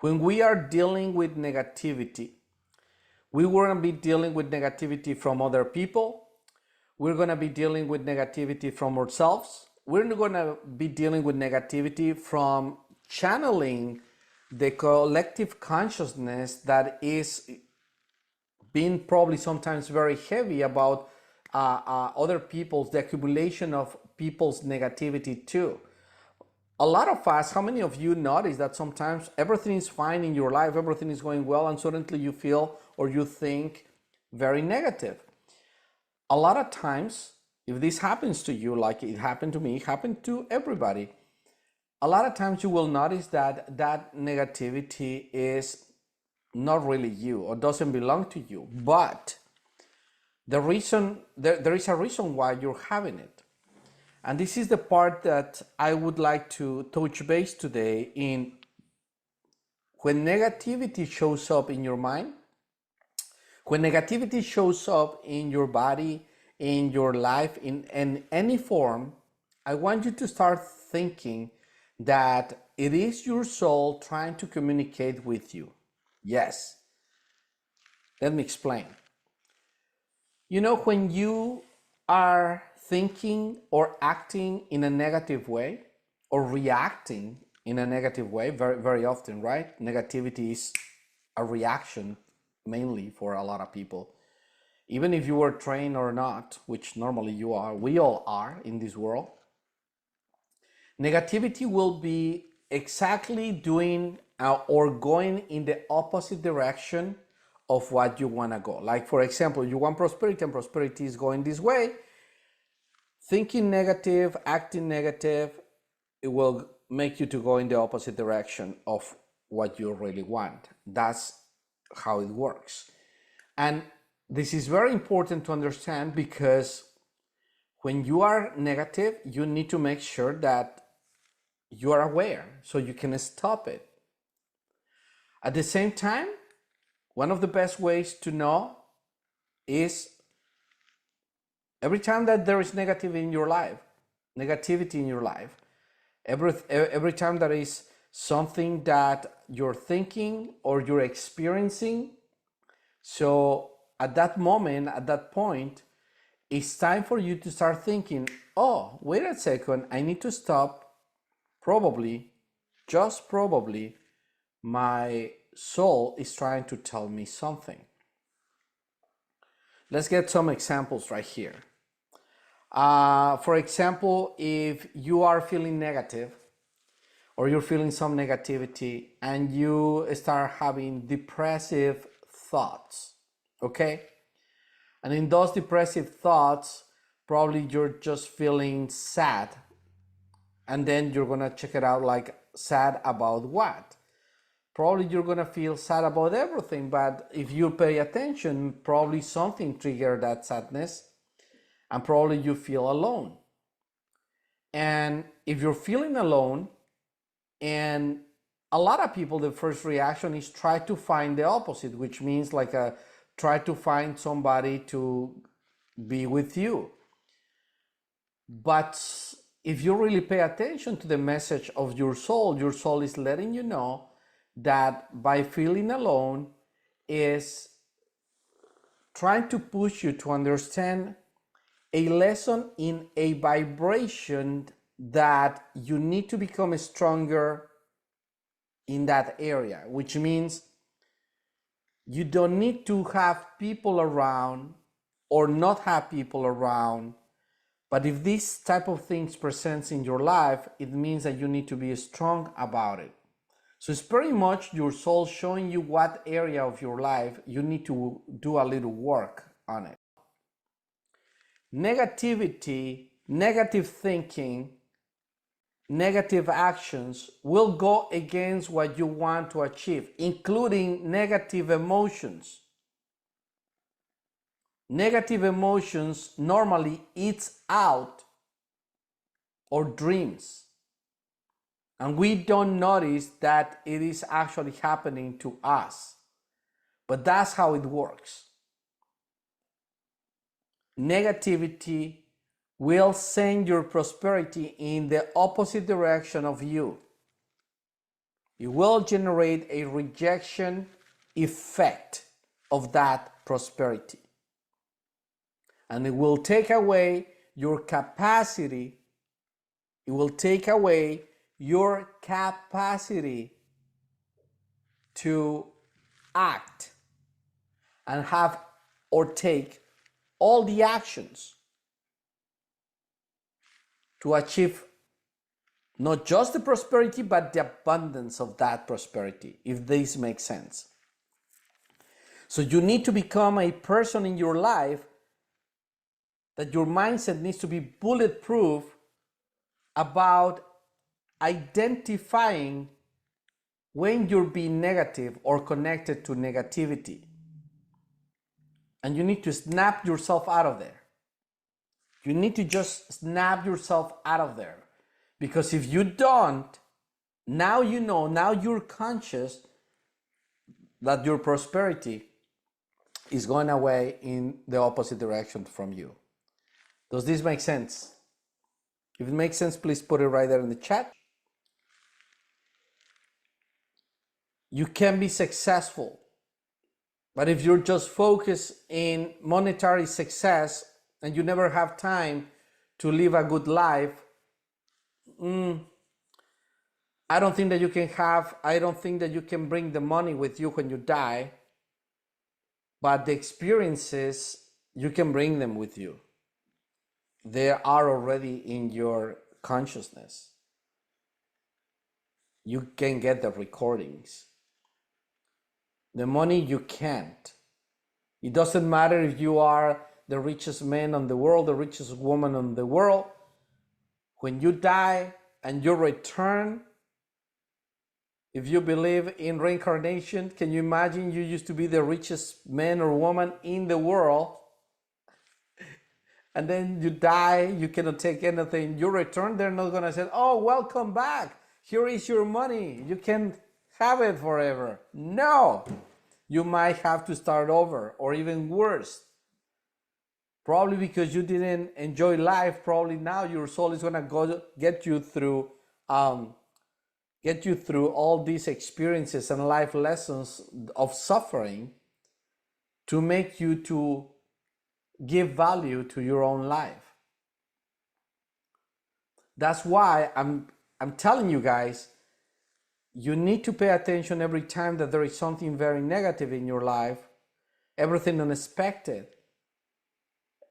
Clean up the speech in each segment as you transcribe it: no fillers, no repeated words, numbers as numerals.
When we are dealing with negativity, we are going to be dealing with negativity from other people. We're going to be dealing with negativity from ourselves. We're going to be dealing with negativity from channeling the collective consciousness that is being probably sometimes very heavy about other people's, the accumulation of people's negativity too. A lot of us, how many of you notice that sometimes everything is fine in your life, everything is going well, and suddenly you feel or you think very negative? A lot of times, if this happens to you, like it happened to me, it happened to everybody, a lot of times you will notice that that negativity is not really you or doesn't belong to you, but the reason there is a reason why you're having it. And this is the part that I would like to touch base today in. When negativity shows up in your mind, when negativity shows up in your body, in your life, in any form, I want you to start thinking that it is your soul trying to communicate with you. Yes. Let me explain. You know, when you are thinking or acting in a negative way or reacting in a negative way, very, very often, right? Negativity is a reaction mainly for a lot of people. Even if you were trained or not, which normally you are, we all are in this world, negativity will be exactly doing or going in the opposite direction of what you want to go. Like, for example, you want prosperity and prosperity is going this way. Thinking negative, acting negative, it will make you to go in the opposite direction of what you really want. That's how it works. And this is very important to understand, because when you are negative, you need to make sure that you are aware so you can stop it. At the same time, one of the best ways to know is every time that there is negativity in your life, every time there is something that you're thinking or you're experiencing, so at that moment, at that point, it's time for you to start thinking, oh, wait a second, I need to stop. Probably, just probably, my soul is trying to tell me something. Let's get some examples right here. For example, if you are feeling negative or you're feeling some negativity and you start having depressive thoughts, okay? And in those depressive thoughts, probably you're just feeling sad. And then you're gonna check it out, like, sad about what? Probably you're gonna feel sad about everything, but if you pay attention, probably something triggered that sadness, and probably you feel alone. And if you're feeling alone, and a lot of people, the first reaction is try to find the opposite, which means like try to find somebody to be with you. But if you really pay attention to the message of your soul is letting you know that by feeling alone is trying to push you to understand a lesson in a vibration that you need to become stronger in that area, which means you don't need to have people around or not have people around. But if this type of things presents in your life, it means that you need to be strong about it. So it's pretty much your soul showing you what area of your life you need to do a little work on it. Negativity, negative thinking, negative actions will go against what you want to achieve, including negative emotions. Negative emotions normally eats out our dreams. And we don't notice that it is actually happening to us. But that's how it works. Negativity will send your prosperity in the opposite direction of you. It will generate a rejection effect of that prosperity. And it will take away your capacity. It will take away your capacity to act and have or take all the actions to achieve not just the prosperity, but the abundance of that prosperity, if this makes sense. So you need to become a person in your life that your mindset needs to be bulletproof about identifying when you're being negative or connected to negativity. And you need to snap yourself out of there. You need to just snap yourself out of there. Because if you don't, now you know, now you're conscious that your prosperity is going away in the opposite direction from you. Does this make sense? If it makes sense, please put it right there in the chat. You can be successful, but if you're just focused in monetary success and you never have time to live a good life, I don't think that you can bring the money with you when you die, but the experiences, you can bring them with you. They are already in your consciousness. You can get the recordings. The money you can't. It doesn't matter if you are the richest man in the world, the richest woman in the world. When you die and you return, if you believe in reincarnation, can you imagine you used to be the richest man or woman in the world, and then you die, you cannot take anything, you return, they're not gonna say, oh, welcome back, here is your money, you can have it forever. No, you might have to start over, or even worse. Probably because you didn't enjoy life, probably now your soul is gonna go get you through all these experiences and life lessons of suffering to make you to give value to your own life. That's why I'm telling you guys, you need to pay attention every time that there is something very negative in your life, everything unexpected,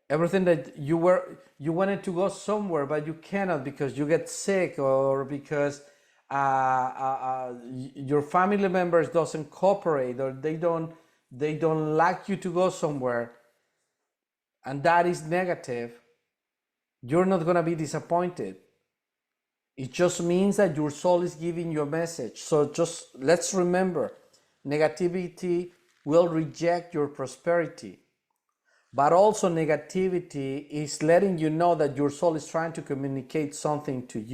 everything that you wanted to go somewhere but you cannot because you get sick, or because your family members doesn't cooperate, or they don't like you to go somewhere, and that is negative. You're not going to be disappointed. It just means that your soul is giving you a message. So just let's remember, negativity will reject your prosperity, but also negativity is letting you know that your soul is trying to communicate something to you.